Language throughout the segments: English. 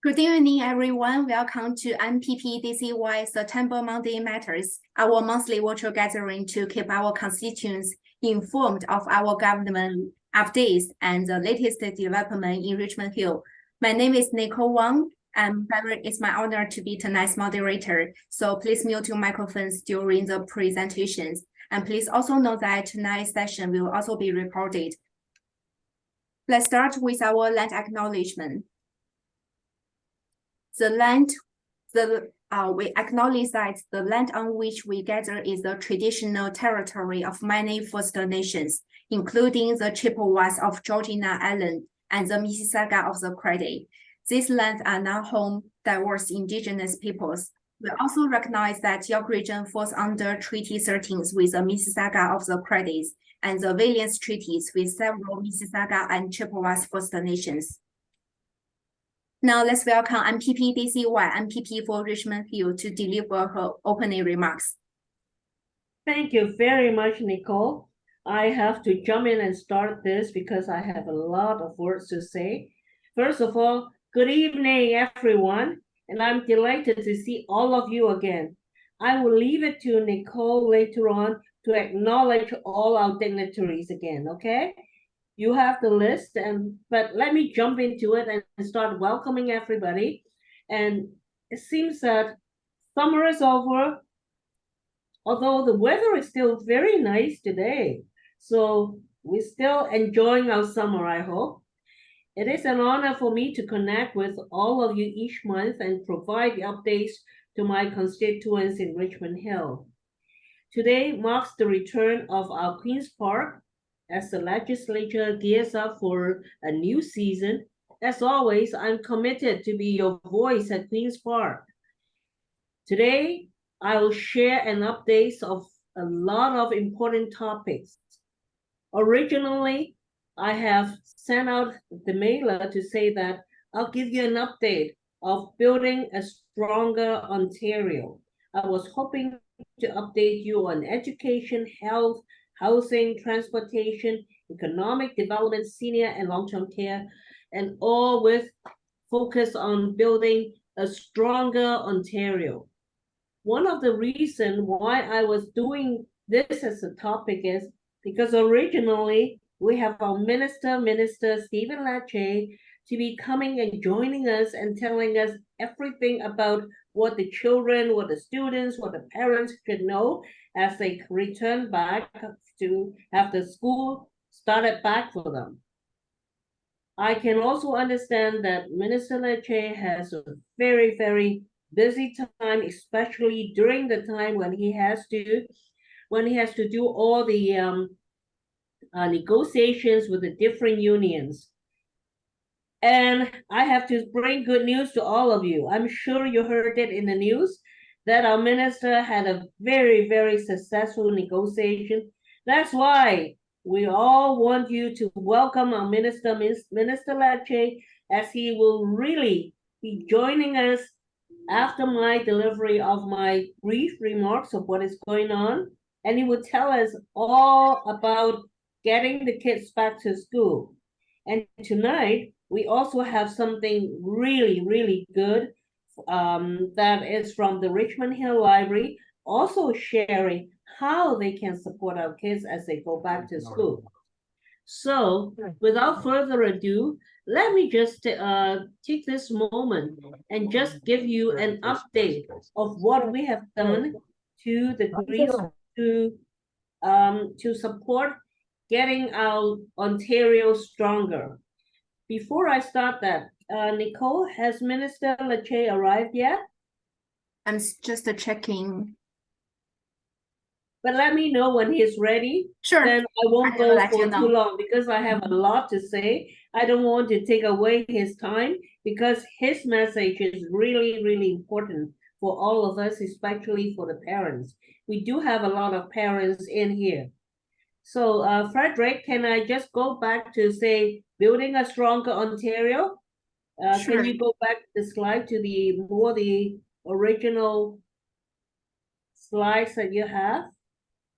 Good evening, everyone. Welcome to MPP DCY September Monday Matters, our monthly virtual gathering to keep our constituents informed of our government updates and the latest development in Richmond Hill. My name is Nicole Wang, and it's my honor to be tonight's moderator. So please mute your microphones during the presentations. And please also note that tonight's session will also be recorded. Let's start with our land acknowledgement. We acknowledge that the land on which we gather is the traditional territory of many First Nations, including the Chippewas of Georgia Island and the Mississauga of the Credit. These lands are now home to diverse indigenous peoples. We also recognize that York region falls under Treaty 13 with the Mississauga of the Credit and the Valiance treaties with several Mississauga and Chippewas First Nations. Now let's welcome MPP DCY, MPP for Richmond Hill, to deliver her opening remarks. Thank you very much, Nicole. I have to jump in and start this because I have a lot of words to say. First of all, good evening, everyone, and I'm delighted to see all of you again. I will leave it to Nicole later on to acknowledge all our dignitaries again, okay? You have the list, but let me jump into it and start welcoming everybody. And it seems that summer is over, although the weather is still very nice today. So we're still enjoying our summer, I hope. It is an honor for me to connect with all of you each month and provide updates to my constituents in Richmond Hill. Today marks the return of our Queen's Park as the legislature gears up for a new season. As always, I'm committed to be your voice at Queen's Park. Today, I will share an update of a lot of important topics. Originally, I have sent out the mailer to say that I'll give you an update of building a stronger Ontario. I was hoping to update you on education, health, housing, transportation, economic development, senior and long-term care, and all with focus on building a stronger Ontario. One of the reasons why I was doing this as a topic is because originally we have our Minister Stephen Lecce to be coming and joining us and telling us everything about what the children, what the students, what the parents should know as they return back to have the school started back for them. I can also understand that Minister Lecce has a very, very busy time, especially during the time when he has to do all the negotiations with the different unions. And I have to bring good news to all of you. I'm sure you heard it in the news that our minister had a very, very successful negotiation. That's why we all want you to welcome our Minister Lecce, as he will really be joining us after my delivery of my brief remarks of what is going on. And he will tell us all about getting the kids back to school. And tonight, we also have something really, really good that is from the Richmond Hill Library, also sharing how they can support our kids as they go back to school. So without further ado, let me just take this moment and just give you an update of what we have done to the Greens to support getting our Ontario stronger. Before I start that, Nicole, has Minister Lecce arrived yet? I'm just checking. But let me know when he's ready. Sure. Then I won't go for too long because I have a lot to say. I don't want to take away his time because his message is really, really important for all of us, especially for the parents. We do have a lot of parents in here. So, Frederick, can I just go back to say building a stronger Ontario? Sure. Can you go back the slide to the original slides that you have?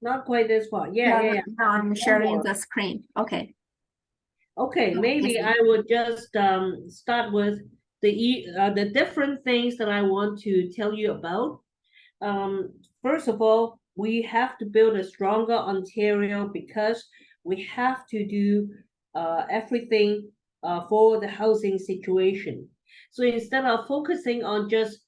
Not quite this far. Yeah. Now I'm sharing the screen. Okay. Okay, maybe I would just start with the different things that I want to tell you about. First of all, we have to build a stronger Ontario because we have to do everything for the housing situation. So instead of focusing on just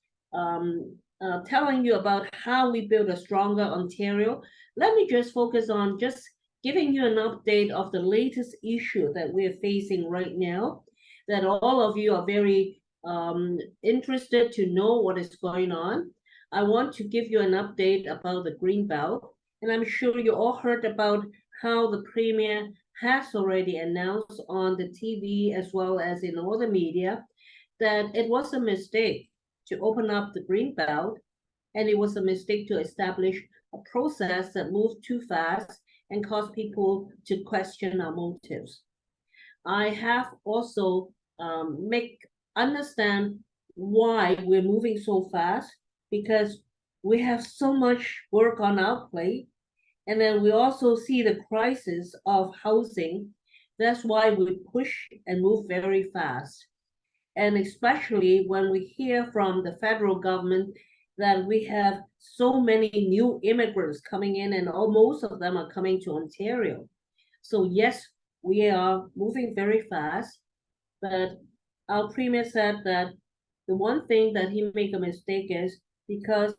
telling you about how we build a stronger Ontario, let me just focus on just giving you an update of the latest issue that we're facing right now, that all of you are very interested to know what is going on. I want to give you an update about the Greenbelt, and I'm sure you all heard about how the Premier has already announced on the TV as well as in all the media that it was a mistake to open up the Greenbelt, and it was a mistake to establish a process that moved too fast and caused people to question our motives. I have also understand why we're moving so fast, because we have so much work on our plate, and then we also see the crisis of housing. That's why we push and move very fast. And especially when we hear from the federal government that we have so many new immigrants coming in, and most of them are coming to Ontario. So yes, we are moving very fast, but our Premier said that the one thing that he made a mistake is because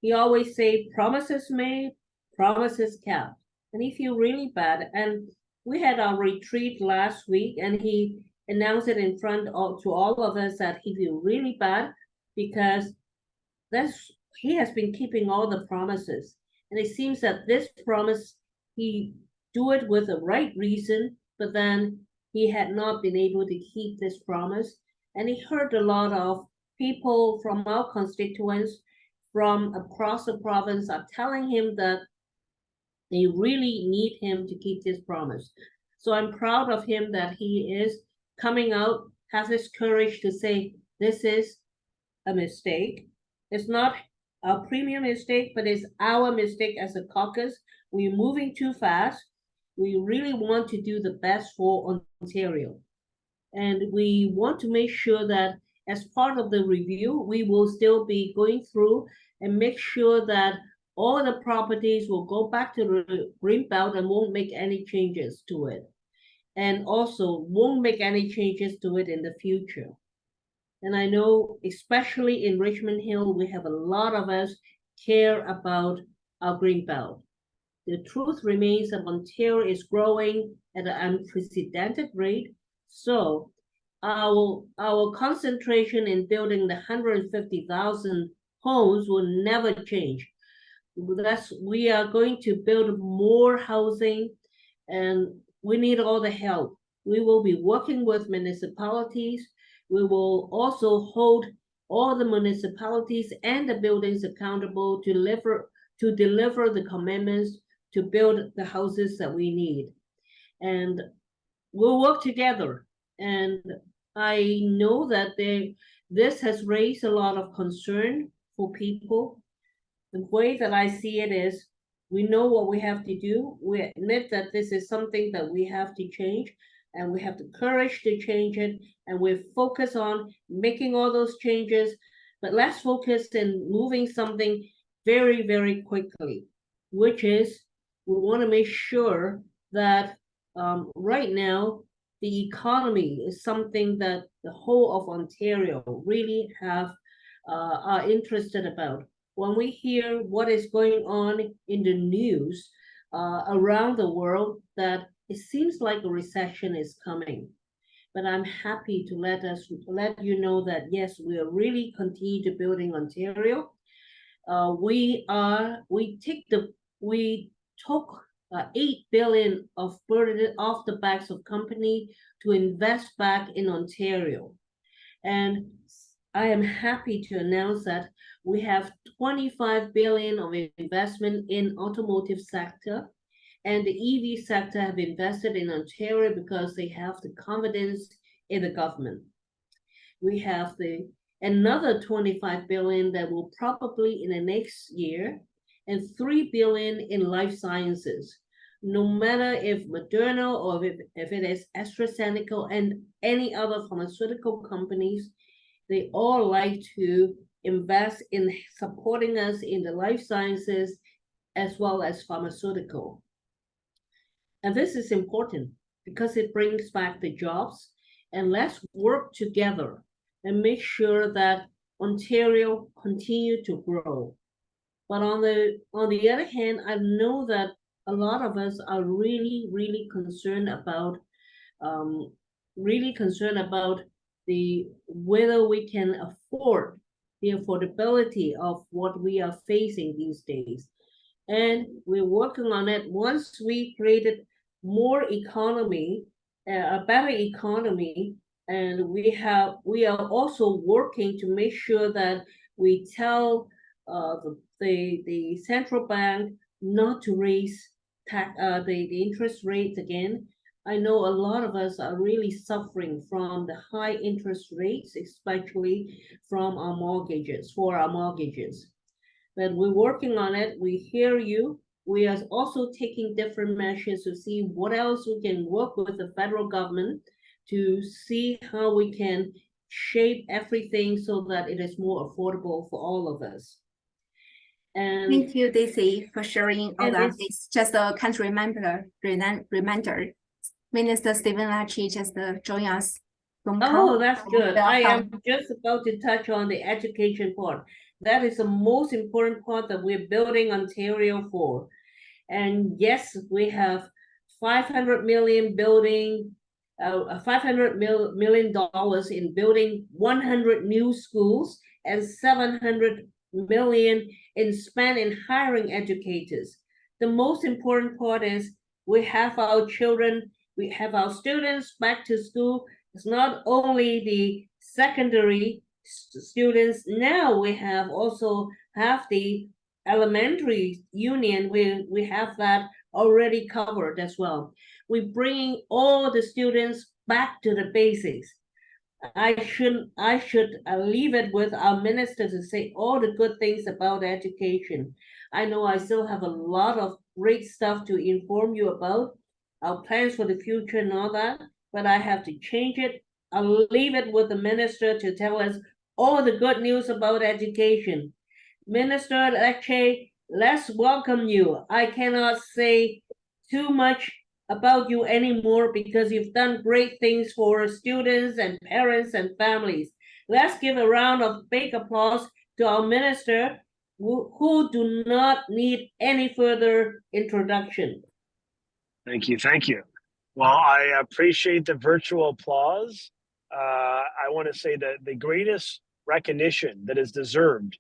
he always say promises made, promises kept, and he feel really bad. And we had our retreat last week, and he announced it in front of to all of us that he feel really bad because he has been keeping all the promises, and it seems that this promise he do it with the right reason, but then he had not been able to keep this promise, and he hurt a lot of people from our constituents from across the province are telling him that they really need him to keep this promise. So I'm proud of him that he is coming out, has this courage to say this is a mistake. It's not a Premier mistake, but it's our mistake as a caucus. We're moving too fast. We really want to do the best for Ontario. And we want to make sure that as part of the review, we will still be going through and make sure that all the properties will go back to the Greenbelt and won't make any changes to it. And also won't make any changes to it in the future. And I know, especially in Richmond Hill, we have a lot of us care about our Greenbelt. The truth remains that Ontario is growing at an unprecedented rate. So our concentration in building the 150,000 homes will never change. We are going to build more housing, and we need all the help. We will be working with municipalities. We will also hold all the municipalities and the buildings accountable to deliver the commitments to build the houses that we need. And we'll work together. And I know that this has raised a lot of concern for people. The way that I see it is, we know what we have to do. We admit that this is something that we have to change, and we have the courage to change it, and we focus on making all those changes, but let's focus in moving something very, very quickly, which is we want to make sure that right now the economy is something that the whole of Ontario really are interested about. When we hear what is going on in the news around the world, that it seems like a recession is coming. But I'm happy to let you know that yes, we are really continue to building Ontario. We took 8 billion of burden off the backs of company to invest back in Ontario, and I am happy to announce that we have 25 billion of investment in automotive sector, and the EV sector have invested in Ontario because they have the confidence in the government. We have another 25 billion that will probably in the next year, and 3 billion in life sciences. No matter if Moderna or if it is AstraZeneca and any other pharmaceutical companies, they all like to invest in supporting us in the life sciences as well as pharmaceutical. And this is important because it brings back the jobs, and let's work together and make sure that Ontario continue to grow. But on the other hand, I know that a lot of us are really concerned about the whether we can afford the affordability of what we are facing these days. And we're working on it. Once we created more economy, a better economy, and we are also working to make sure that we tell the central bank not to raise the interest rates again. I know a lot of us are really suffering from the high interest rates, especially from our mortgages, But we're working on it. We hear you. We are also taking different measures to see what else we can work with the federal government to see how we can shape everything so that it is more affordable for all of us. And thank you, Daisy, for sharing all that. it's- It's just a kind reminder. Minister Stephen Lecce just joined us from Oh, that's good. I am Welcome. just about to touch on the education part. That is the most important part that we're building Ontario for. And yes, we have 500 million building, $500 million in building 100 new schools and 700 million in spend in hiring educators. The most important part is we have our children, we have our students back to school. It's not only the secondary students. Now we have also have the elementary union. We have that already covered as well. We're bringing all the students back to the basics. I should leave it with our minister to say all the good things about education. I know I still have a lot of great stuff to inform you about, our plans for the future and all that, but I have to change it. I'll leave it with the minister to tell us all the good news about education. Minister Lecce, let's welcome you. I cannot say too much about you anymore because you've done great things for students and parents and families. Let's give a round of big applause to our minister who do not need any further introduction. Thank you. Thank you. Well, I appreciate the virtual applause. I want to say that the greatest recognition that is deserved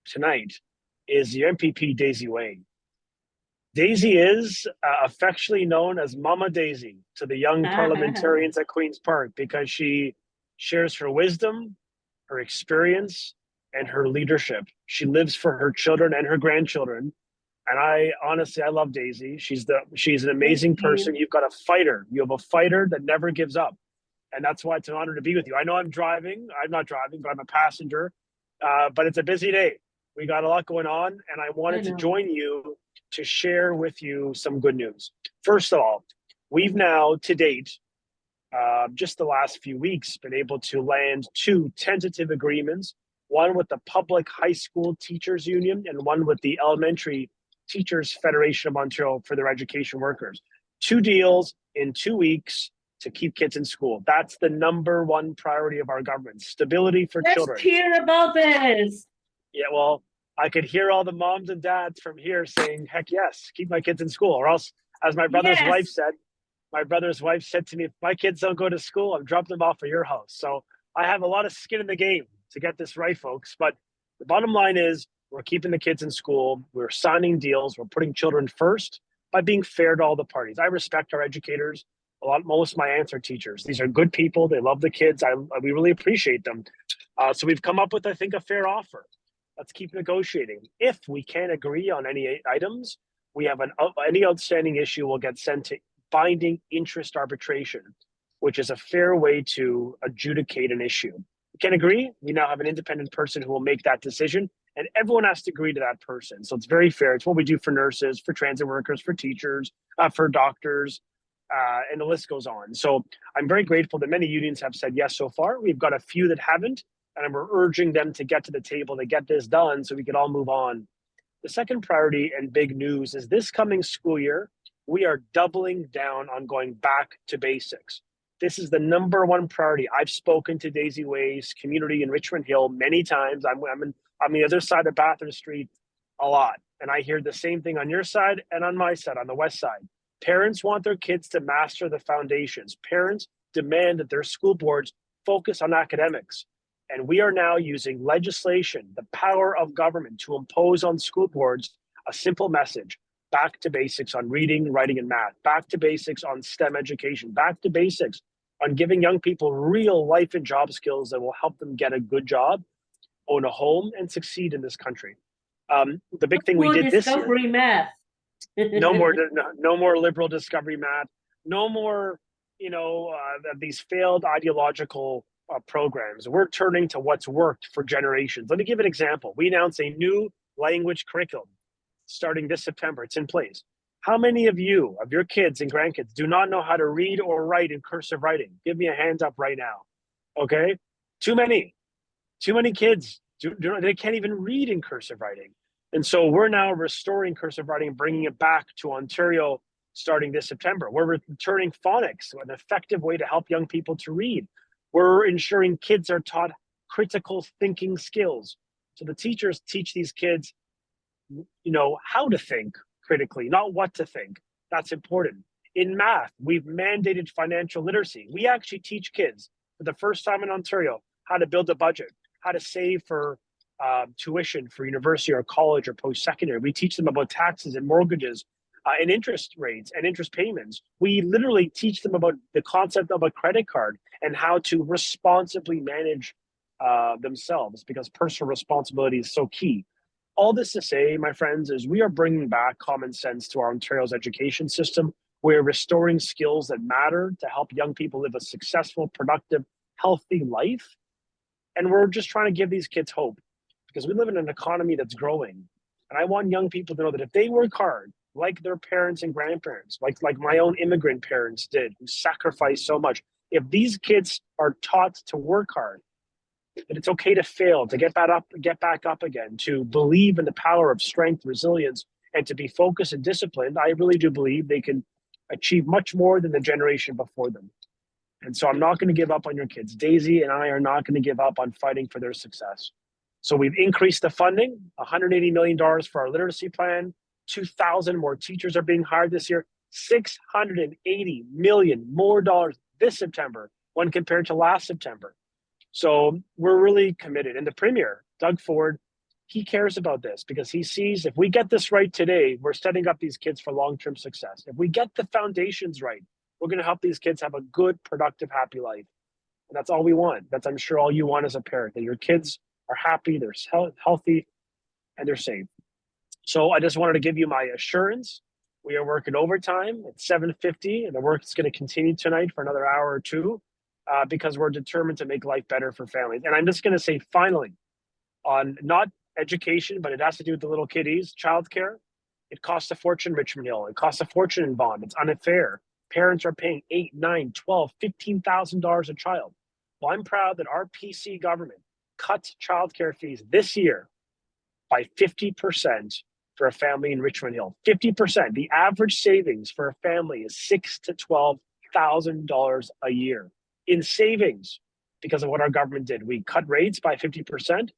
tonight is the MPP Daisy Wayne. Daisy is affectionately known as Mama Daisy to the young parliamentarians at Queen's Park because she shares her wisdom, her experience, and her leadership. She lives for her children and her grandchildren. And I love Daisy. She's an amazing person. You've got a fighter. You have a fighter that never gives up. And that's why it's an honor to be with you. I know I'm driving. I'm not driving, but I'm a passenger. But it's a busy day. We got a lot going on. And I wanted to join you to share with you some good news. First of all, we've now to date, just the last few weeks, been able to land 2 tentative agreements, one with the Public High School Teachers Union and one with the Elementary Teachers Federation of Ontario for their education workers. 2 deals in 2 weeks to keep kids in school. That's the #1 priority of our government, stability for children. Let's hear about this. Yeah, well, I could hear all the moms and dads from here saying, heck yes, keep my kids in school. Or else, as my brother's wife said to me, if my kids don't go to school, I'm dropping them off at your house. So I have a lot of skin in the game to get this right, folks. But the bottom line is we're keeping the kids in school. We're signing deals. We're putting children first by being fair to all the parties. I respect our educators. Most of my aunts are teachers. These are good people. They love the kids. We really appreciate them. So we've come up with, I think, a fair offer. Let's keep negotiating. If we can't agree on any items, we have any outstanding issue will get sent to binding interest arbitration, which is a fair way to adjudicate an issue. We can't agree. We now have an independent person who will make that decision, and everyone has to agree to that person. So it's very fair. It's what we do for nurses, for transit workers, for teachers, for doctors, and the list goes on. So I'm very grateful that many unions have said yes so far. We've got a few that haven't, and we're urging them to get to the table to get this done so we can all move on. The second priority and big news is this coming school year, we are doubling down on going back to basics. This is the number one priority. I've spoken to Daisy Way's community in Richmond Hill many times. I'm on the other side of Bathurst Street a lot. And I hear the same thing on your side and on my side, on the west side. Parents want their kids to master the foundations. Parents demand that their school boards focus on academics. And we are now using legislation, the power of government, to impose on school boards a simple message: back to basics on reading, writing, and math, back to basics on STEM education, back to basics on giving young people real life and job skills that will help them get a good job, own a home, and succeed in this country. The big thing we did this year, discovery math. no more liberal discovery math, no more, these failed ideological programs. We're turning to what's worked for generations. Let me give an example. We announced a new language curriculum starting this September. It's in place. How many of you, of your kids and grandkids, do not know how to read or write in cursive writing? Give me a hand up right now. Okay? Too many kids, they can't even read in cursive writing. And so we're now restoring cursive writing and bringing it back to Ontario starting this September. We're returning phonics, an effective way to help young people to read. We're ensuring kids are taught critical thinking skills. So the teachers teach these kids, how to think critically, not what to think. That's important. In math, we've mandated financial literacy. We actually teach kids for the first time in Ontario how to build a budget, how to save for tuition for university or college or post-secondary. We teach them about taxes and mortgages and interest rates and interest payments. We literally teach them about the concept of a credit card and how to responsibly manage themselves, because personal responsibility is so key. All this to say, my friends, is we are bringing back common sense to our Ontario's education system. We're restoring skills that matter to help young people live a successful, productive, healthy life. And we're just trying to give these kids hope, because we live in an economy that's growing. And I want young people to know that if they work hard, like their parents and grandparents, like my own immigrant parents did, who sacrificed so much, if these kids are taught to work hard, that it's okay to fail, to get back up again, to believe in the power of strength, resilience, and to be focused and disciplined, I really do believe they can achieve much more than the generation before them. And so I'm not going to give up on your kids. Daisy and I are not going to give up on fighting for their success. So we've increased the funding, $180 million for our literacy plan, 2,000 more teachers are being hired this year, $680 million more dollars this September when compared to last September. So we're really committed. And the Premier, Doug Ford, he cares about this because he sees if we get this right today, we're setting up these kids for long-term success. If we get the foundations right, we're going to help these kids have a good, productive, happy life. And that's all we want. That's, I'm sure, all you want as a parent, that your kids are happy, they're healthy, and they're safe. So I just wanted to give you my assurance. We are working overtime at 7:50, and the work is going to continue tonight for another hour or two because we're determined to make life better for families. And I'm just going to say, finally, on not education, but it has to do with the little kiddies, childcare. It costs a fortune in Richmond Hill. It costs a fortune in Vaughan. It's unfair. Parents are paying $8,000, $9,000, $12,000, $15,000 a child. Well, I'm proud that our PC government cut childcare fees this year by 50% for a family in Richmond Hill. 50%. The average savings for a family is $6,000 to $12,000 a year in savings because of what our government did. We cut rates by 50%.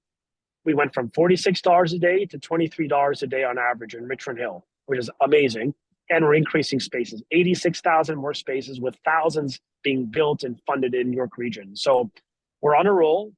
We went from $46 a day to $23 a day on average in Richmond Hill, which is amazing. And we're increasing spaces, 86,000 more spaces, with thousands being built and funded in York Region. So we're on a roll.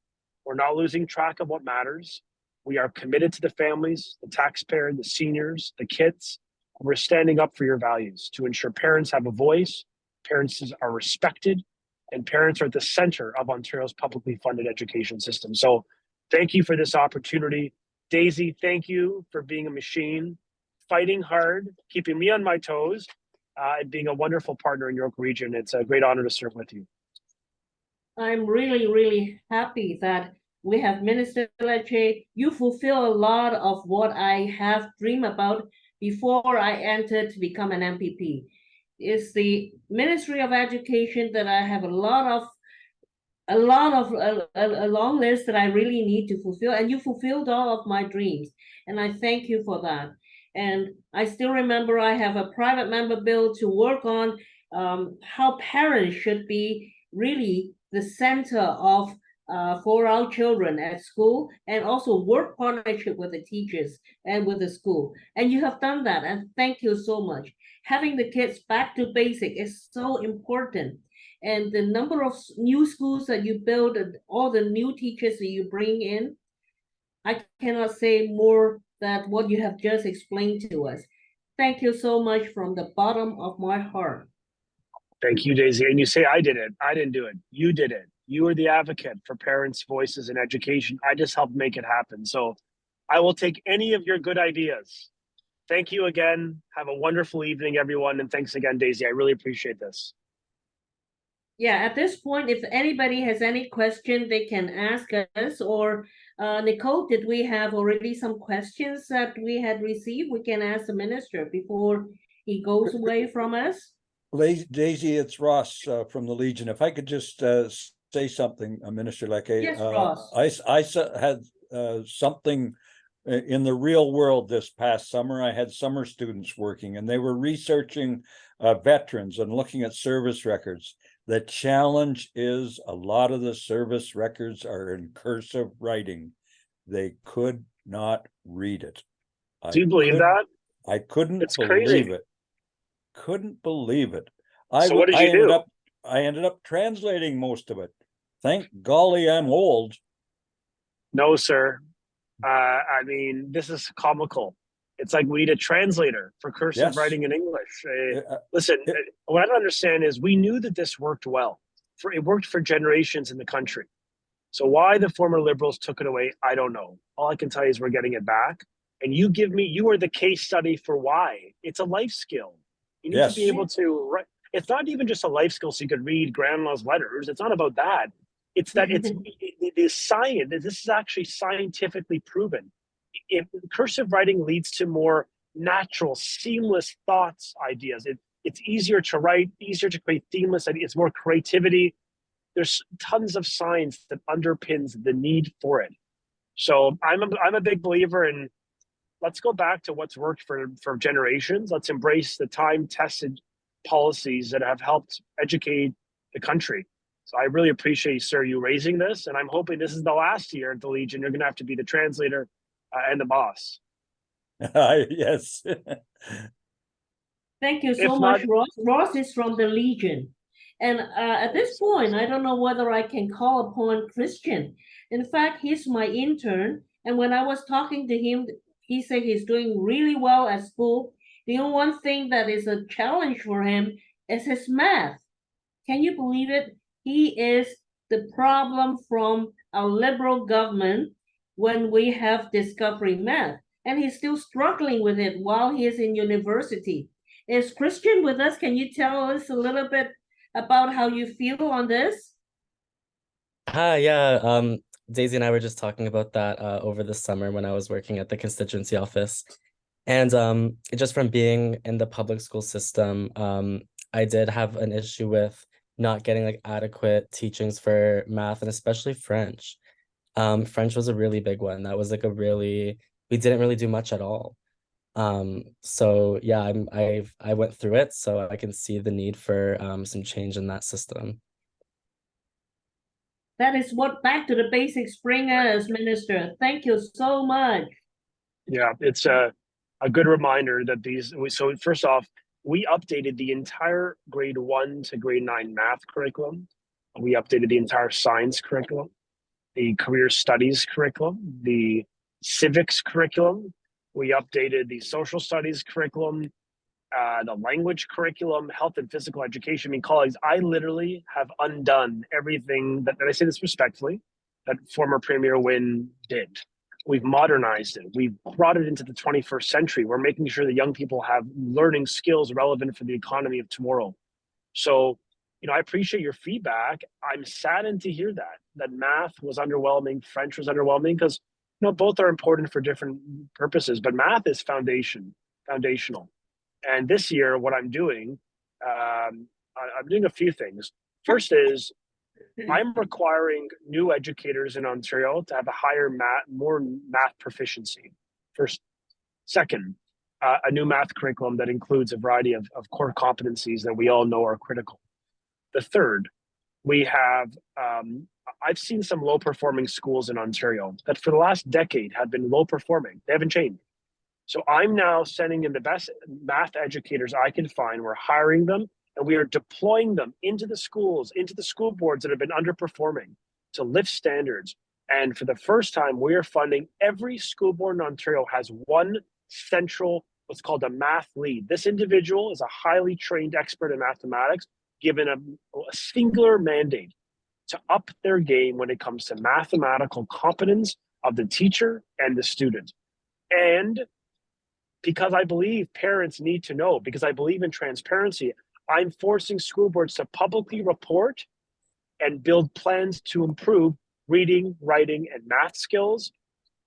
We're not losing track of what matters. We are committed to the families, the taxpayer, the seniors, the kids. We're standing up for your values to ensure parents have a voice, parents are respected, and parents are at the center of Ontario's publicly funded education system. So thank you for this opportunity. Daisy, thank you for being a machine, fighting hard, keeping me on my toes, and being a wonderful partner in York Region. It's a great honor to serve with you. I'm really, really happy that we have Minister Lecce. You fulfill a lot of what I have dreamed about before I entered to become an MPP. It's the Ministry of Education that I have a lot of a long list that I really need to fulfill, and you fulfilled all of my dreams, and I thank you for that. And I still remember I have a private member bill to work on, how parents should be really the center of for our children at school, and also work partnership with the teachers and with the school. And you have done that, and thank you so much. Having the kids back to basic is so important, and the number of new schools that you build and all the new teachers that you bring in, I cannot say more than what you have just explained to us. Thank you so much from the bottom of my heart. Thank you, Daisy. And you say I did it. I didn't do it. You did it. You were the advocate for parents' voices in education. I just helped make it happen. So I will take any of your good ideas. Thank you again. Have a wonderful evening, everyone. And thanks again, Daisy. I really appreciate this. Yeah, at this point, if anybody has any question, they can ask us. Or Nicole, did we have already some questions that we had received? We can ask the minister before he goes away from us. Daisy, it's Ross from the Legion. If I could just say something, Minister Lecce. Yes, Ross. I had something in the real world this past summer. I had summer students working, and they were researching veterans and looking at service records. The challenge is a lot of the service records are in cursive writing. They could not read it. Do you believe that? I couldn't It's believe crazy. it. Couldn't believe it. So what did you do? I ended up translating most of it. Thank golly, I'm old. No, sir. I mean, this is comical. It's like we need a translator for cursive Yes. writing in English. Listen, what I don't understand is we knew that this worked well. It worked for generations in the country. So why the former Liberals took it away, I don't know. All I can tell you is we're getting it back. And you are the case study for why. It's a life skill. You need to be able to write. It's not even just a life skill so you could read grandma's letters. It's not about that. It's that the science. This is actually scientifically proven. If cursive writing leads to more natural, seamless thoughts, ideas. It's easier to write, easier to create seamless ideas. It's more creativity. There's tons of science that underpins the need for it. So I'm a big believer in, let's go back to what's worked for generations. Let's embrace the time-tested policies that have helped educate the country. So I really appreciate, sir, you raising this, and I'm hoping this is the last year at the Legion. You're going to have to be the translator and the boss. Yes. Thank you so much, Ross. Ross is from the Legion. And at this point, I don't know whether I can call upon Christian. In fact, he's my intern. And when I was talking to him, he said he's doing really well at school. The only one thing that is a challenge for him is his math. Can you believe it? He is the problem from our Liberal government when we have Discovery Math. And he's still struggling with it while he is in university. Is Christian with us? Can you tell us a little bit about how you feel on this? Hi, yeah. Daisy and I were just talking about that over the summer when I was working at the constituency office. And just from being in the public school system, I did have an issue with not getting like adequate teachings for math and especially French. French was a really big one. That was like we didn't really do much at all. So yeah, I went through it, so I can see the need for some change in that system. That is what back to the basics bring us, Minister. Thank you so much. Yeah, it's a good reminder that so first off, we updated the entire grade 1 to grade 9 math curriculum. We updated the entire science curriculum, the career studies curriculum, the civics curriculum. We updated the social studies curriculum, the language curriculum, health and physical education. I mean, colleagues, I literally have undone everything that, and I say this respectfully, that former Premier Wynne did. We've modernized it. We've brought it into the 21st century. We're making sure that young people have learning skills relevant for the economy of tomorrow. So, I appreciate your feedback. I'm saddened to hear that math was underwhelming, French was underwhelming, because both are important for different purposes, but math is foundational. And this year, what I'm doing, I'm doing a few things. First is I'm requiring new educators in Ontario to have a higher more math proficiency. First, second, a new math curriculum that includes a variety of core competencies that we all know are critical. The third, we have, I've seen some low performing schools in Ontario that for the last decade have been low performing. They haven't changed. So I'm now sending in the best math educators I can find. We're hiring them and we are deploying them into the schools, into the school boards that have been underperforming to lift standards. And for the first time, we are funding every school board in Ontario has one central, what's called a math lead. This individual is a highly trained expert in mathematics, given a singular mandate to up their game when it comes to mathematical competence of the teacher and the student. And because I believe parents need to know, because I believe in transparency, I'm forcing school boards to publicly report and build plans to improve reading, writing, and math skills,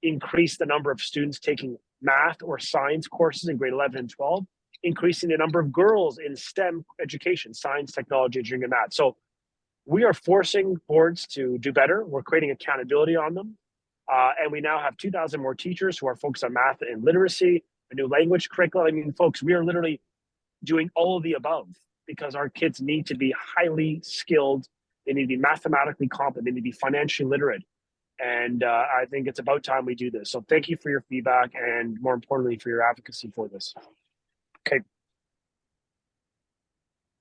increase the number of students taking math or science courses in grade 11 and 12, increasing the number of girls in STEM education, science, technology, engineering, and math. So we are forcing boards to do better. We're creating accountability on them. And we now have 2,000 more teachers who are focused on math and literacy, a new language curriculum. I mean, folks, we are literally doing all of the above because our kids need to be highly skilled. They need to be mathematically competent. They need to be financially literate. And I think it's about time we do this. So thank you for your feedback and more importantly, for your advocacy for this. Okay.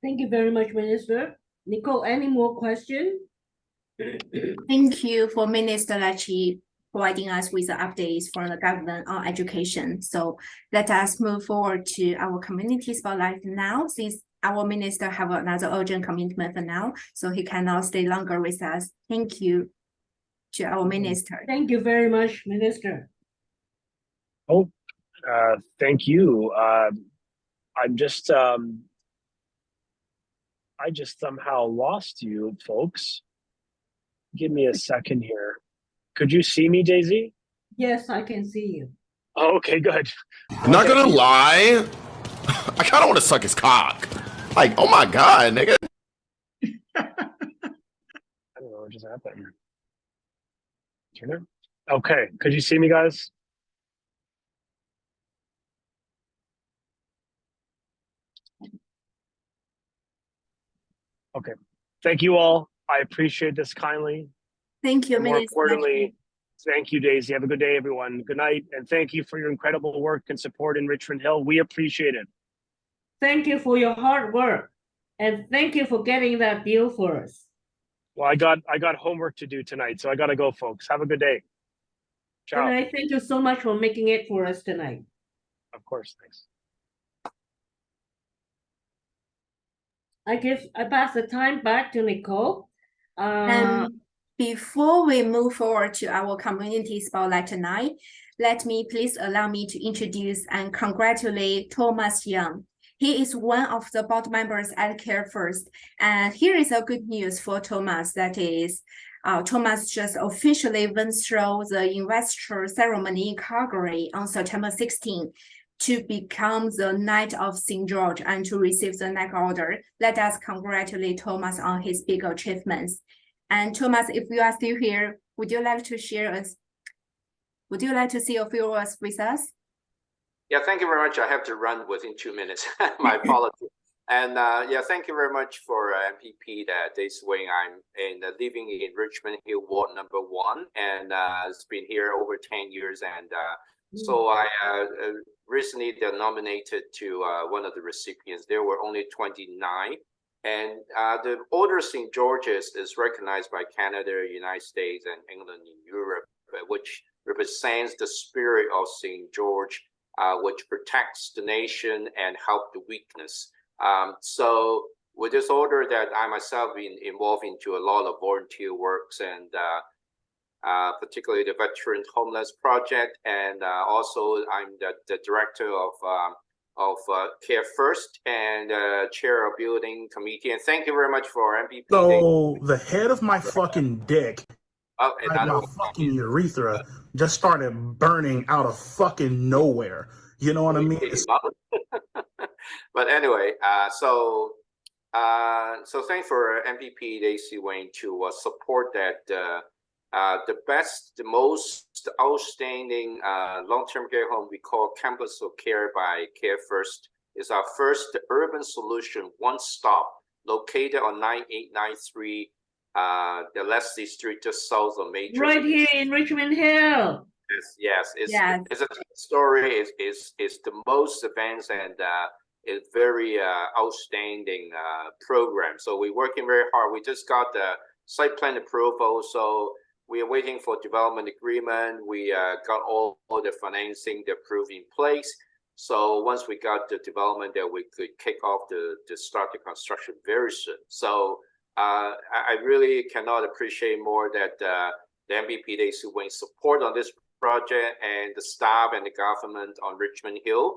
Thank you very much, Minister. Nicole, any more questions? Thank you for Minister Lecce providing us with the updates from the government on education. So let us move forward to our community spotlight now, since our minister have another urgent commitment for now, so he cannot stay longer with us. Thank you to our minister. Thank you very much, Minister. Oh, thank you. I'm just, I just somehow lost you, folks. Give me a second here. Could you see me, Daisy? Yes, I can see you. Oh, okay, good. Not gonna lie, I kind of want to suck his cock. Like, oh my god, nigga. I don't know what just happened. Turn it. Okay, could you see me, guys? Okay, thank you all. I appreciate this kindly. Thank you, And more Minister. importantly, thank you, Daisy. Have a good day, everyone. Good night, and thank you for your incredible work and support in Richmond Hill. We appreciate it. Thank you for your hard work. And thank you for getting that deal for us. Well, I got homework to do tonight, so I gotta go, folks. Have a good day. Ciao. And I thank you so much for making it for us tonight. Of course, thanks. I pass the time back to Nicole. Before we move forward to our community spotlight tonight, let me please allow me to introduce and congratulate Thomas Young. He is one of the board members at Care First. And here is a good news for Thomas, that is, Thomas just officially went through the investor ceremony in Calgary on September 16 to become the Knight of St. George and to receive the Knight Order. Let us congratulate Thomas on his big achievements. And Thomas, if you are still here, would you like to share us? Would you like to say a few words with us? Yeah, thank you very much. I have to run within 2 minutes. My apologies. And yeah, thank you very much for MPP that this way I'm living in Richmond Hill, Ward number 1, and it's been here over 10 years. And so I recently nominated to one of the recipients. There were only 29. And the Order of St. George's is recognized by Canada, United States, and England in Europe, which represents the spirit of St. George, which protects the nation and help the weakness. So with this order that I myself been involved into a lot of volunteer works and particularly the Veteran Homeless Project, and also I'm the director of Care First and chair of building committee. And thank you very much for MPP. So the head of my fucking dick, and my fucking urethra, just started burning out of fucking nowhere. You know what I mean? But anyway, so So thanks for MPP Daisy Wayne to support that the best, the most outstanding long-term care home we call Campus of Care by Care First is our first urban solution, one-stop, located on 9893 the Leslie Street, just south of Major. Right here in Richmond Hill. Yes, Yes. it's a story. Is the most advanced and it's very outstanding program. So we're working very hard. We just got the site plan approval, so we are waiting for development agreement. We got all the financing approved in place. So once we got the development there, we could kick off the start the construction very soon. So I really cannot appreciate more that the MPP Daisy Wayne support on this project and the staff and the government on Richmond Hill.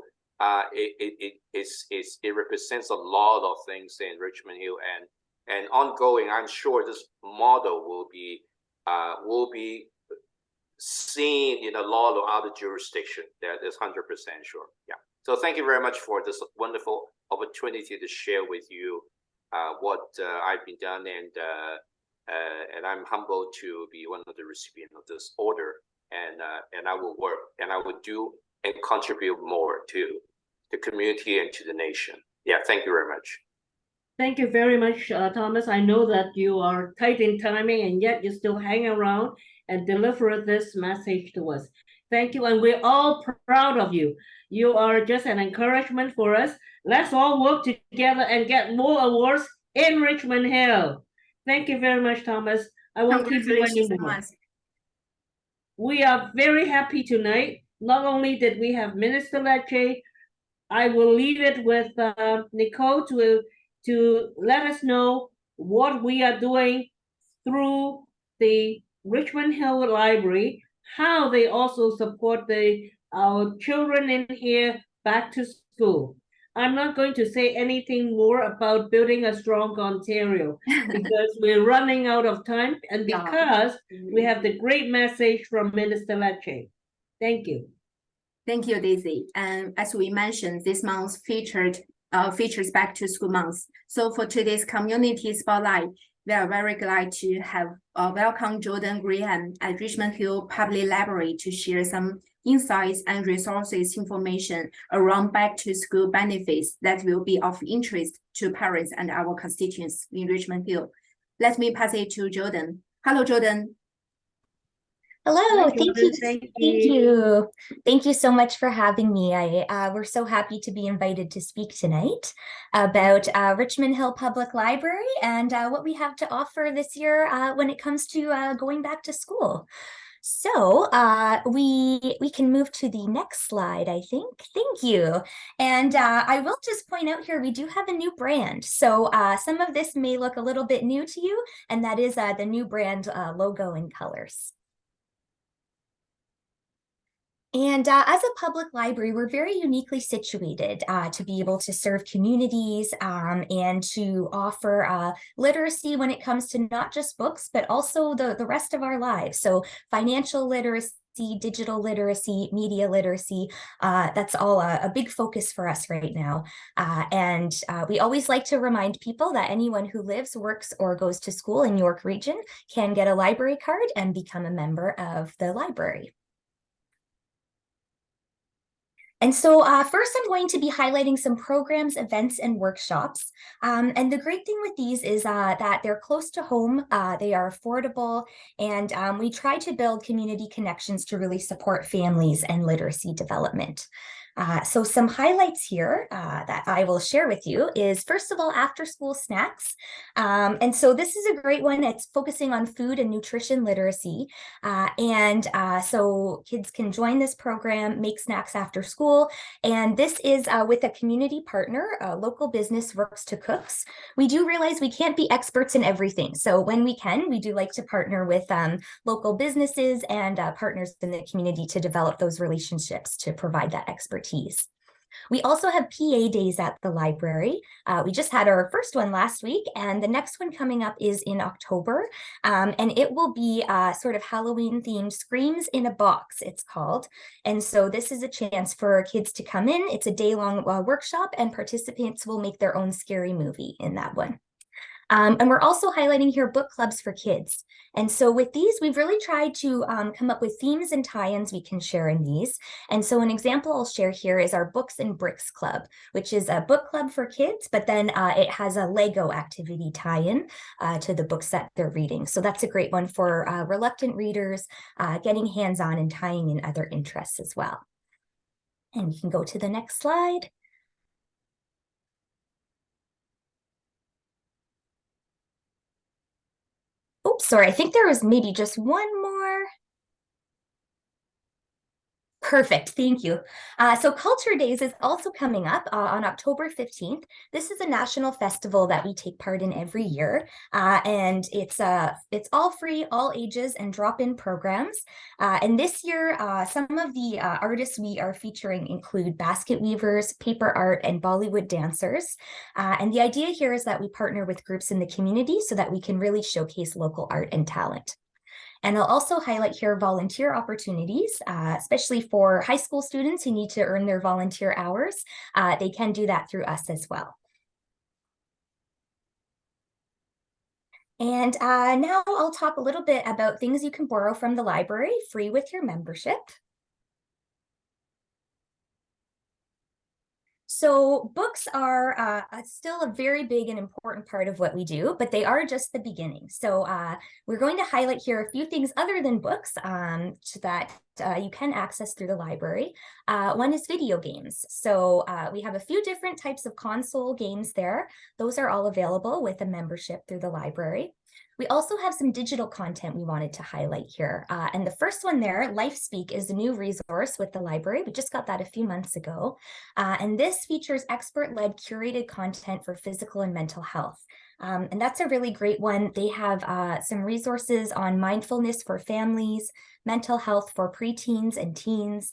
It represents a lot of things in Richmond Hill, and ongoing. I'm sure this model will be seen in a lot of other jurisdictions. That is 100% sure. Yeah. So thank you very much for this wonderful opportunity to share with you what I've been done, and I'm humbled to be one of the recipients of this order, and I will work and I will do and contribute more to the community and to the nation. Yeah, thank you very much. Thank you very much, Thomas. I know that you are tight in timing, and yet you still hang around and deliver this message to us. Thank you, and we're all proud of you. You are just an encouragement for us. Let's all work together and get more awards in Richmond Hill. Thank you very much, Thomas. I won't keep you anymore. We are very happy tonight. Not only did we have Minister Lecce, I will leave it with Nicole to let us know what we are doing through the Richmond Hill Library, how they also support our children in here back to school. I'm not going to say anything more about building a strong Ontario because we're running out of time, and because we have the great message from Minister Lecce. Thank you. Thank you, Daisy. And as we mentioned, this month features back to school months. So for today's community spotlight, we are very glad to have welcome Jordan Graham at Richmond Hill Public Library to share some insights and resources information around back to school benefits that will be of interest to parents and our constituents in Richmond Hill. Let me pass it to Jordan. Hello, Jordan. Hello, Thank thank you. Thank you so much for having me. We're so happy to be invited to speak tonight about Richmond Hill Public Library and what we have to offer this year when it comes to going back to school. So we can move to the next slide, I think. Thank you. And I will just point out here, we do have a new brand. So some of this may look a little bit new to you, and that is the new brand logo and colors. And as a public library, we're very uniquely situated to be able to serve communities and to offer literacy when it comes to not just books, but also the rest of our lives. So financial literacy, digital literacy, media literacy, that's all a big focus for us right now. And we always like to remind people that anyone who lives, works, or goes to school in York Region can get a library card and become a member of the library. And so first, I'm going to be highlighting some programs, events, and workshops. And the great thing with these is that they're close to home, they are affordable, and we try to build community connections to really support families and literacy development. So some highlights here that I will share with you is, first of all, after school snacks. And so this is a great one. It's focusing on food and nutrition literacy. So kids can join this program, make snacks after school. And this is with a community partner, local business Works to Cooks. We do realize we can't be experts in everything. So when we can, we do like to partner with local businesses and partners in the community to develop those relationships to provide that expertise. We also have PA days at the library. We just had our first one last week, and the next one coming up is in October. And it will be sort of Halloween themed Screams in a Box, it's called. And so this is a chance for kids to come in. It's a day-long workshop, and participants will make their own scary movie in that one. And we're also highlighting here book clubs for kids. And so with these, we've really tried to come up with themes and tie-ins we can share in these. And so an example I'll share here is our Books and Bricks Club, which is a book club for kids, but then it has a Lego activity tie-in to the books that they're reading. So that's a great one for reluctant readers, getting hands-on and tying in other interests as well. And we can go to the next slide. Oops, sorry, I think there was maybe just one more. Perfect, thank you. So Culture Days is also coming up on October 15th. This is a national festival that we take part in every year. And it's all free, all ages, and drop-in programs. And this year, some of the artists we are featuring include basket weavers, paper art, and Bollywood dancers. And the idea here is that we partner with groups in the community so that we can really showcase local art and talent. And I'll also highlight here volunteer opportunities, especially for high school students who need to earn their volunteer hours. They can do that through us as well. And now I'll talk a little bit about things you can borrow from the library free with your membership. So books are still a very big and important part of what we do, but they are just the beginning. So we're going to highlight here a few things other than books so that you can access through the library. One is video games. So we have a few different types of console games there. Those are all available with a membership through the library. We also have some digital content we wanted to highlight here. And the first one there, LifeSpeak, is a new resource with the library. We just got that a few months ago. And this features expert-led curated content for physical and mental health. And that's a really great one. They have some resources on mindfulness for families, mental health for preteens and teens.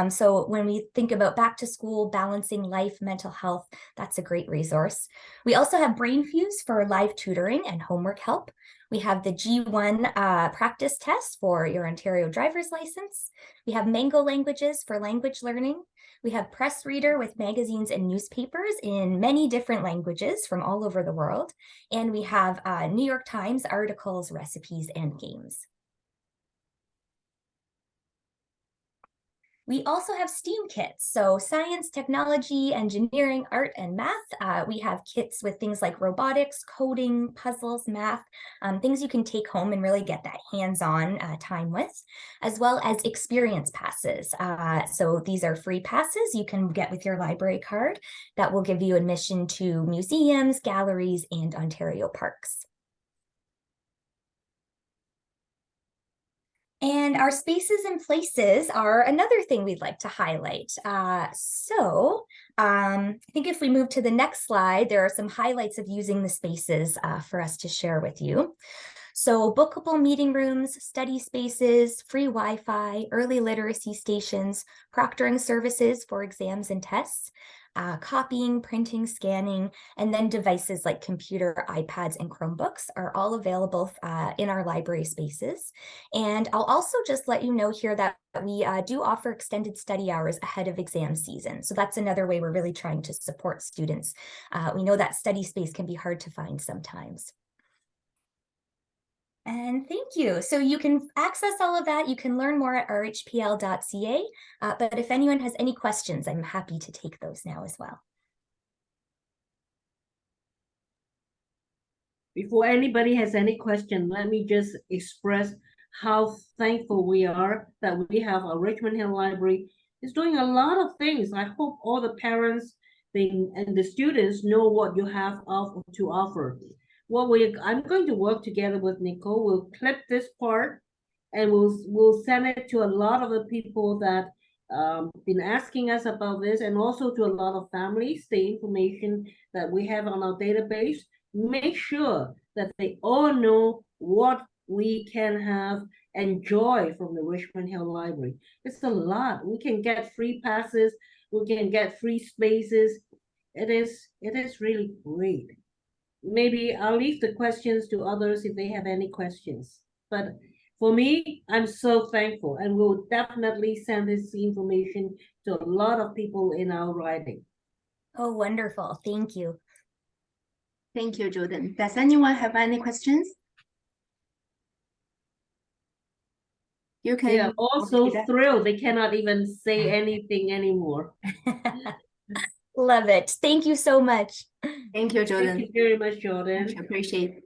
So when we think about back to school, balancing life, mental health, that's a great resource. We also have BrainFuse for live tutoring and homework help. We have the G1 practice test for your Ontario driver's license. We have Mango Languages for language learning. We have Press Reader with magazines and newspapers in many different languages from all over the world. And we have New York Times articles, recipes, and games. We also have STEAM kits, so science, technology, engineering, art, and math. We have kits with things like robotics, coding, puzzles, math, things you can take home and really get that hands-on time with, as well as experience passes. So these are free passes you can get with your library card that will give you admission to museums, galleries, and Ontario parks. And our spaces and places are another thing we'd like to highlight. I think if we move to the next slide, there are some highlights of using the spaces for us to share with you. So bookable meeting rooms, study spaces, free Wi-Fi, early literacy stations, proctoring services for exams and tests, copying, printing, scanning, and then devices like computer, iPads, and Chromebooks are all available in our library spaces. And I'll also just let you know here that we do offer extended study hours ahead of exam season. So that's another way we're really trying to support students. We know that study space can be hard to find sometimes. And thank you. So you can access all of that. You can learn more at rhpl.ca. But if anyone has any questions, I'm happy to take those now as well. Before anybody has any question, let me just express how thankful we are that we have a Richmond Hill Library. It's doing a lot of things. I hope all the parents and the students know what you have to offer. I'm going to work together with Nicole. We'll clip this part and we'll send it to a lot of the people that been asking us about this, and also to a lot of families, the information that we have on our database. Make sure that they all know what we can have enjoy from the Richmond Hill Library. It's a lot. We can get free passes we can get free spaces. It is really great. Maybe I'll leave the questions to others if they have any questions. But for me, I'm so thankful, and we'll definitely send this information to a lot of people in our riding. Oh, wonderful. Thank you. Thank you, Jordan. Does anyone have any questions? You can. They are all so thrilled they cannot even say anything anymore. Love it. Thank you so much. Thank you, Jordan. Thank you very much, Jordan. Much appreciate.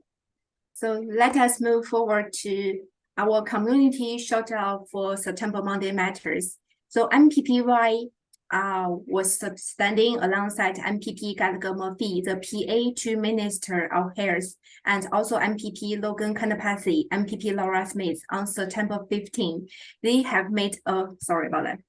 So let us move forward to our community shout out for September Monday Matters. So MPPY was standing alongside MPP Gallagher Murphy, the PA to Minister of Health, and also MPP Logan Kanapathy, MPP Laura Smith on September 15. They have made a, sorry about that.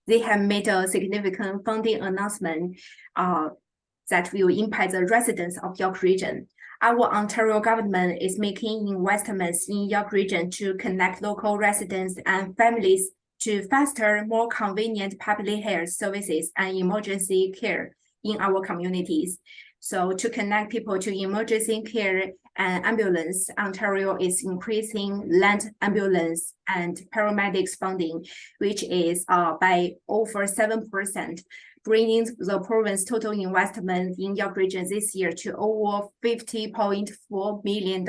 They have made a significant funding announcement that will impact the residents of York Region. Our Ontario government is making investments in York Region to connect local residents and families to faster, more convenient public health services and emergency care in our communities. So to connect people to emergency care and ambulance, Ontario is increasing land ambulance and paramedics funding, which is by over 7%, bringing the province total investment in York Region this year to over $50.4 million.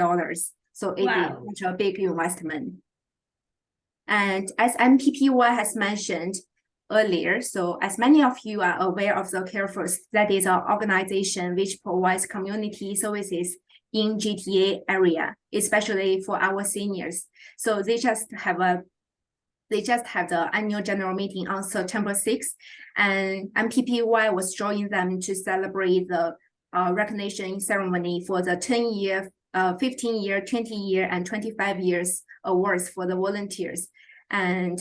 So it is such a big investment. And as MPPY has mentioned earlier, so as many of you are aware of the Care First, that is an organization which provides community services in GTA area, especially for our seniors. So they just have the annual general meeting on September 6th, and MPPY was joining them to celebrate the recognition ceremony for the 10-year, 15-year, 20-year, and 25 years awards for the volunteers. And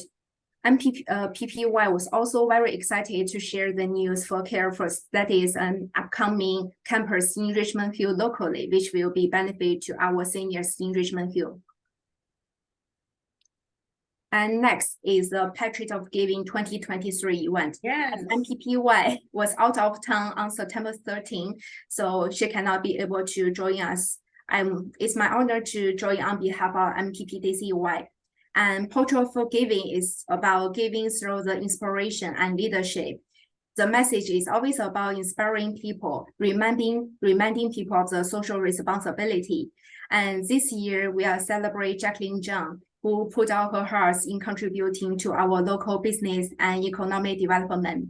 MPPY was also very excited to share the news for Care First, that is an upcoming campus in Richmond Hill locally, which will be benefit to our seniors in Richmond Hill. And next is the Patriot of Giving 2023 event. Yes. MPPY was out of town on September 13, so she cannot be able to join us. It's my honor to join on behalf of MPP DCY. And Portrait for Giving is about giving through the inspiration and leadership. The message is always about inspiring people, reminding people of the social responsibility. And this year, we are celebrating Jacqueline Zhang, who put out her heart in contributing to our local business and economic development.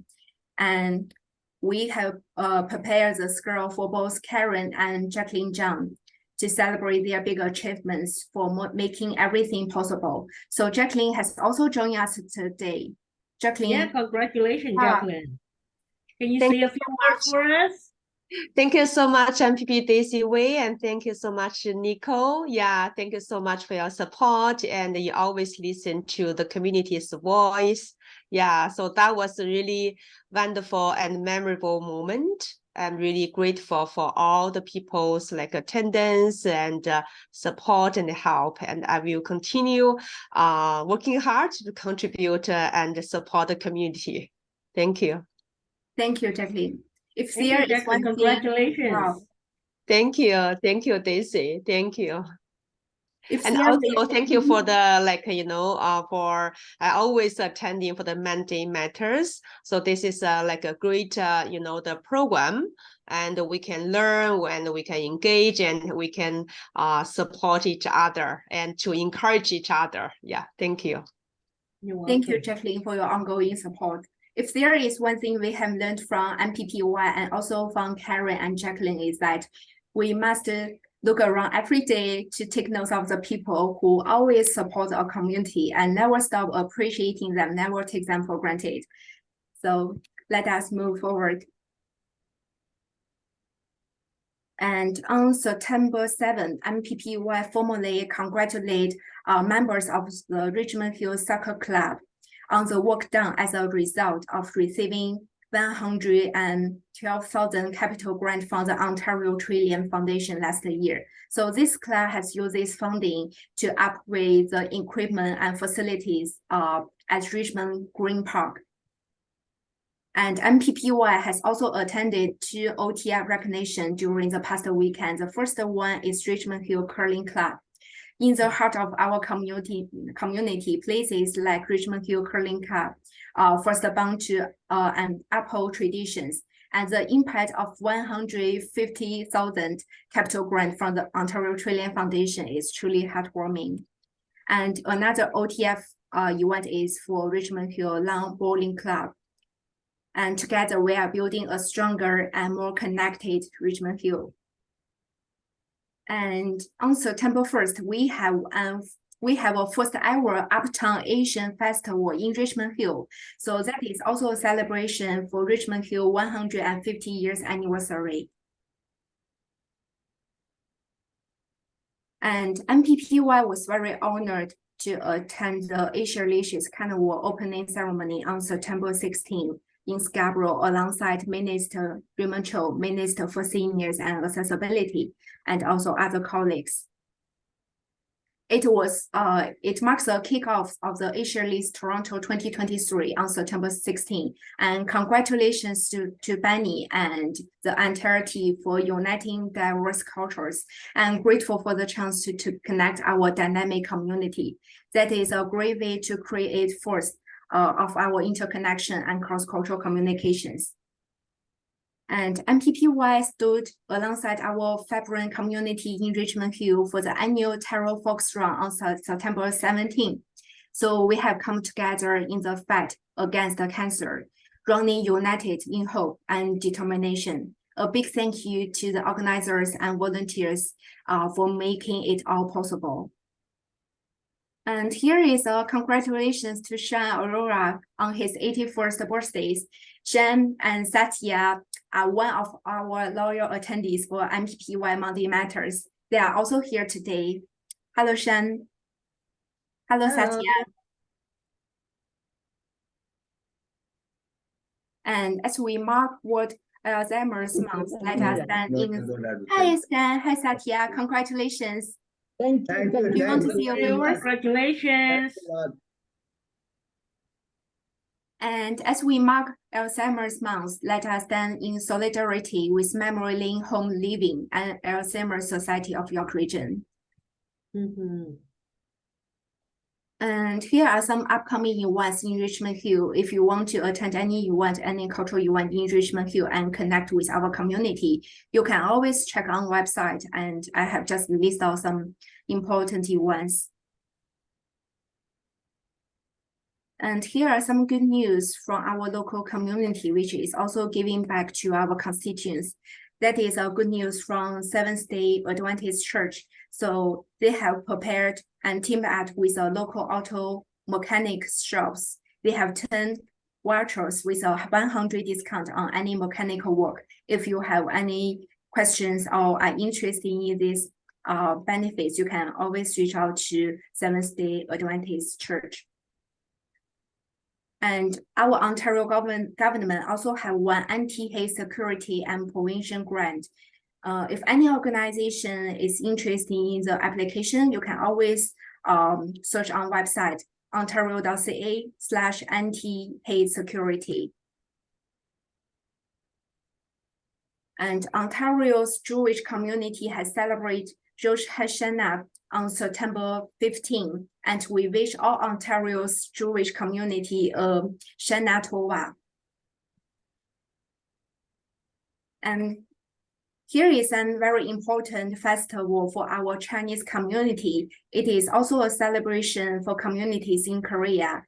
And we have prepared the scroll for both Karen and Jacqueline Zhang to celebrate their big achievements for making everything possible. So Jacqueline has also joined us today. Jacqueline. Yeah, congratulations, Jacqueline. Can you say a few words for us? Thank you so much, MPP Daisy Wei, and thank you so much, Nicole. Yeah, thank you so much for your support, and you always listen to the community's voice. Yeah, so that was a really wonderful and memorable moment. I'm really grateful for all the people's attendance and support and help, and I will continue working hard to contribute and support the community. Thank you. Thank you, Jacqueline. If Thank there you, is one congratulations. Wow. Thank you, Daisy. Thank you. And also thank you for the for always attending for the Monday Matters. So this is a great the program, and we can learn and we can engage and we can support each other and to encourage each other. Yeah, thank you. Thank you, Jacqueline, for your ongoing support. If there is one thing we have learned from MPPY and also from Karen and Jacqueline is that we must look around every day to take note of the people who always support our community and never stop appreciating them, never take them for granted. So let us move forward. And on September 7th, MPPY formally congratulate members of the Richmond Hill Soccer Club on the work done as a result of receiving $112,000 capital grant from the Ontario Trillium Foundation last year. So this club has used this funding to upgrade the equipment and facilities at Richmond Green Park. And MPPY has also attended 2 OTF recognition during the past weekend. The first one is Richmond Hill Curling Club. In the heart of our community, places like Richmond Hill Curling Club first bound to an Apple traditions, and the impact of 150,000 capital grant from the Ontario Trillium Foundation is truly heartwarming. And another OTF event is for Richmond Hill Lawn Bowling Club. And together we are building a stronger and more connected Richmond Hill. And on September 1st, we have a first ever Uptown Asian Festival in Richmond Hill. So that is also a celebration for Richmond Hill 150 years anniversary. And MPPY was very honored to attend the Asia Lecce's Carnival opening ceremony on September 16 in Scarborough alongside Minister Raymond Cho, Minister for Seniors and Accessibility, and also other colleagues. It marks the kickoff of the Asia Lecce Toronto 2023 on September 16, and congratulations to Benny and the entire team for uniting diverse cultures, and grateful for the chance to connect our dynamic community. That is a great way to create force of our interconnection and cross-cultural communications. And MPPY stood alongside our vibrant community in Richmond Hill for the annual Tarot Fox Run on September 17. So we have come together in the fight against the cancer, running united in hope and determination. A big thank you to the organizers and volunteers for making it all possible. And here is a congratulations to Sean Aurora on his 81st birthdays. Sean and Satya are one of our loyal attendees for MPPY Monday Matters. They are also here today. Hello, Sean. Hello, Satya. And as we mark World Alzheimer's Month, let us stand in. Hi, Stan. Hi, Satya. Congratulations. Thank you. Do you want to see your viewers? Congratulations. And as we mark Alzheimer's Month, let us stand in solidarity with Memory Lane Home Living and Alzheimer's Society of York Region. And here are some upcoming events in Richmond Hill. If you want to attend any event, any cultural event in Richmond Hill and connect with our community, you can always check on the website. And I have just listed out some important events. And here are some good news from our local community, which is also giving back to our constituents. That is a good news from Seventh-day Adventist Church. So they have prepared and teamed up with a local auto mechanic shops. They have 10 vouchers with a 100 discount on any mechanical work. If you have any questions or are interested in these benefits, you can always reach out to Seventh-day Adventist Church. And our Ontario government also have one anti-hate security and prevention grant. If any organization is interested in the application, you can always search on website ontario.ca/anti-hate security. And Ontario's Jewish community has celebrated Rosh Hashanah on September 15, and we wish all Ontario's Jewish community a Shana Tova. And here is a very important festival for our Chinese community. It is also a celebration for communities in Korea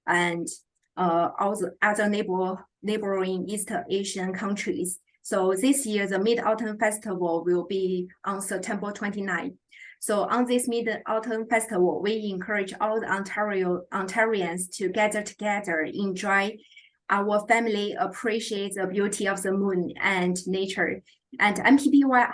and also other neighboring East Asian countries. So this year, the Mid-Autumn Festival will be on September 29. So on this Mid-Autumn Festival, we encourage all the Ontarians to gather together, enjoy our family, appreciate the beauty of the moon and nature. And MPPY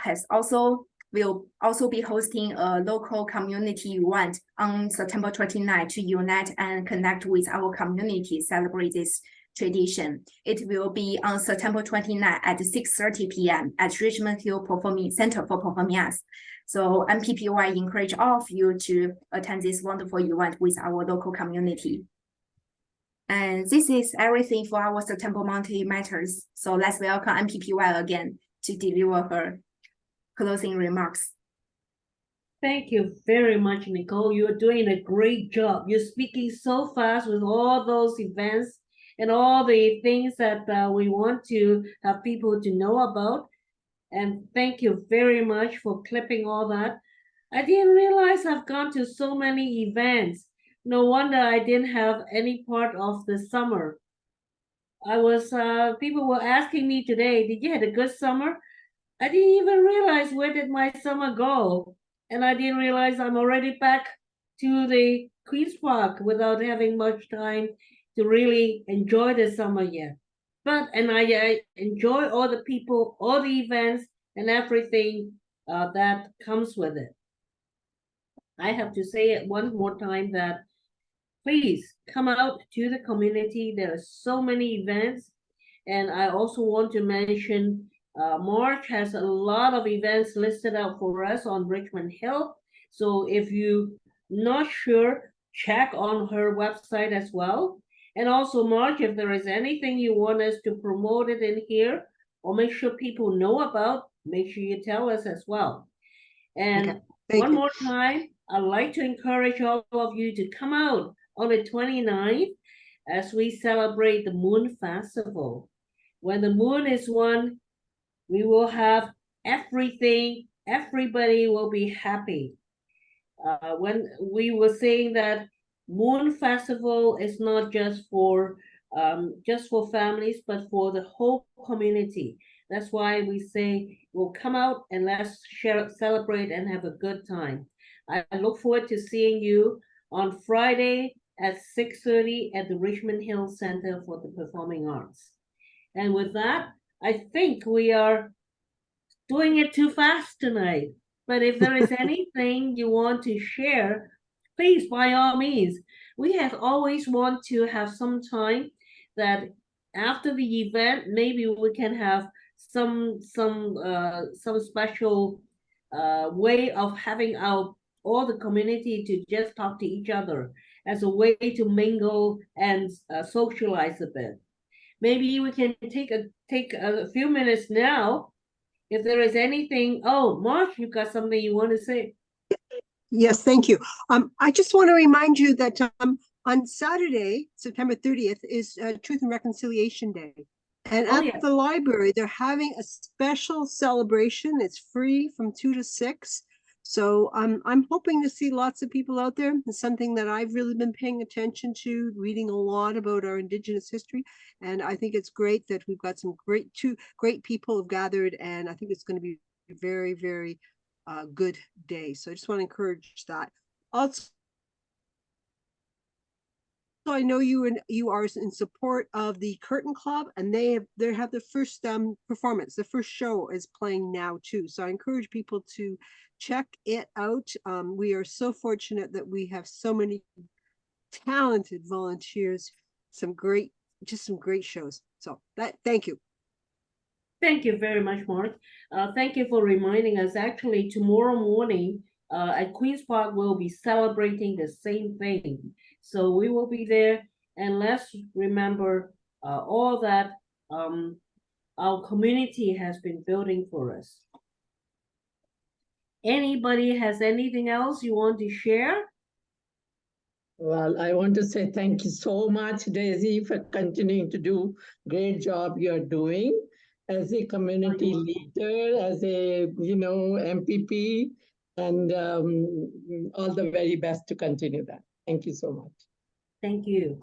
will also be hosting a local community event on September 29 to unite and connect with our community, celebrate this tradition. It will be on September 29 at 6:30 p.m. at Richmond Hill Center for Performing Arts. So MPPY encourage all of you to attend this wonderful event with our local community. And this is everything for our September monthly matters. So let's welcome MPP Well again to deliver her closing remarks. Thank you very much, Nicole. You're doing a great job. You're speaking so fast with all those events and all the things that we want to have people to know about. And thank you very much for clipping all that. I didn't realize I've gone to so many events. No wonder I didn't have any part of the summer. People were asking me today, did you have a good summer? I didn't even realize where did my summer go. And I didn't realize I'm already back to the Queen's Park without having much time to really enjoy the summer yet. And I enjoy all the people, all the events, and everything that comes with it. I have to say it one more time that please come out to the community. There are so many events. And I also want to mention March has a lot of events listed out for us on Richmond Hill. So if you're not sure, check on her website as well. And also, March, if there is anything you want us to promote it in here or make sure people know about, make sure you tell us as well. And one more time, I'd like to encourage all of you to come out on the 29th as we celebrate the Moon Festival. When the moon is one, we will have everything, everybody will be happy. When we were saying that Moon Festival is not just for families, but for the whole community. That's why we say we'll come out and let's celebrate and have a good time. I look forward to seeing you on Friday at 6:30 at the Richmond Hill Center for the Performing Arts. And with that, I think we are doing it too fast tonight. But if there is anything you want to share, please, by all means. We have always want to have some time that after the event, maybe we can have some special way of having all the community to just talk to each other as a way to mingle and socialize a bit. Maybe we can take a few minutes now. If there is anything, Marsh, you got something you want to say? Yes, thank you. I just want to remind you that on Saturday, September 30th, is Truth and Reconciliation Day. And at the library, they're having a special celebration. It's free from 2 to 6. So I'm hoping to see lots of people out there. It's something that I've really been paying attention to, reading a lot about our Indigenous history. And I think it's great that we've got some great people have gathered. And I think it's going to be a very, very good day. So I just want to encourage that. Also, I know you are in support of the Curtain Club, and they have the first performance. The first show is playing now too. So I encourage people to check it out. We are so fortunate that we have so many talented volunteers, some great shows. So thank you. Thank you very much, Mark. Thank you for reminding us. Actually, tomorrow morning at Queen's Park, we'll be celebrating the same thing. So we will be there, and let's remember all that our community has been building for us. Anybody has anything else you want to share? Well, I want to say thank you so much, Daisy, for continuing to do great job you're doing as a community leader, as a MPP, and all the very best to continue that. Thank you so much. Thank you.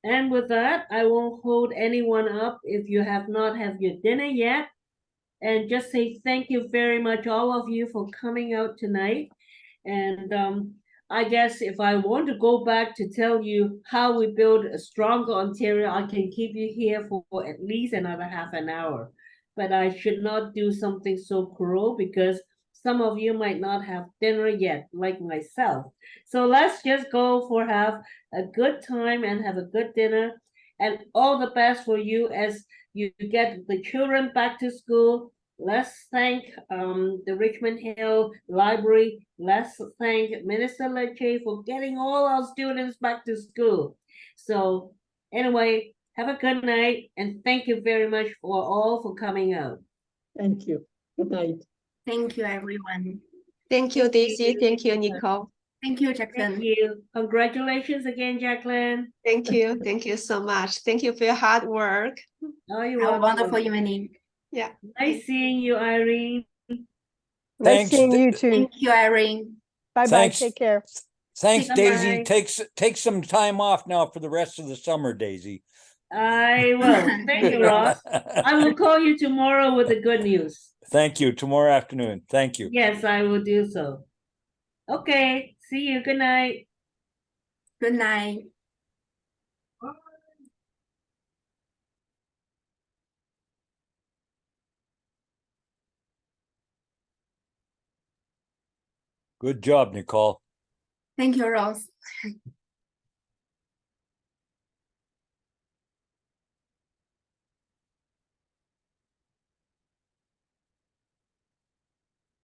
And with that, I won't hold anyone up if you have not had your dinner yet. And just say thank you very much, all of you, for coming out tonight. And I guess if I want to go back to tell you how we build a stronger Ontario, I can keep you here for at least another half an hour. But I should not do something so cruel because some of you might not have dinner yet, like myself. So let's just go for have a good time and have a good dinner. And all the best for you as you get the children back to school Let's thank the Richmond Hill Library. Let's thank Minister Lecce for getting all our students back to school. So anyway, have a good night and thank you very much for coming out. Thank you. Good night. Thank you, everyone. Thank you, Daisy. Thank you, Nicole. Thank you, Thank Jacqueline. you. Congratulations again, Jacqueline. Thank you. Thank you so much. Thank you for your hard work. Oh, you're Have a welcome. wonderful evening. Yeah. Nice seeing you, Irene. Thanks, Nice seeing you too. Thank you, Irene. Bye bye. Thanks. Take care. Thanks, Daisy. Bye-bye. Take some time off now for the rest of the summer, Daisy. I will. Thank you, Ross. I will call you tomorrow with the good news. Thank you. Tomorrow afternoon. Thank you. Yes, I will do so. Okay. See you. Good night. Good night. Good job, Nicole. Thank you, Rose.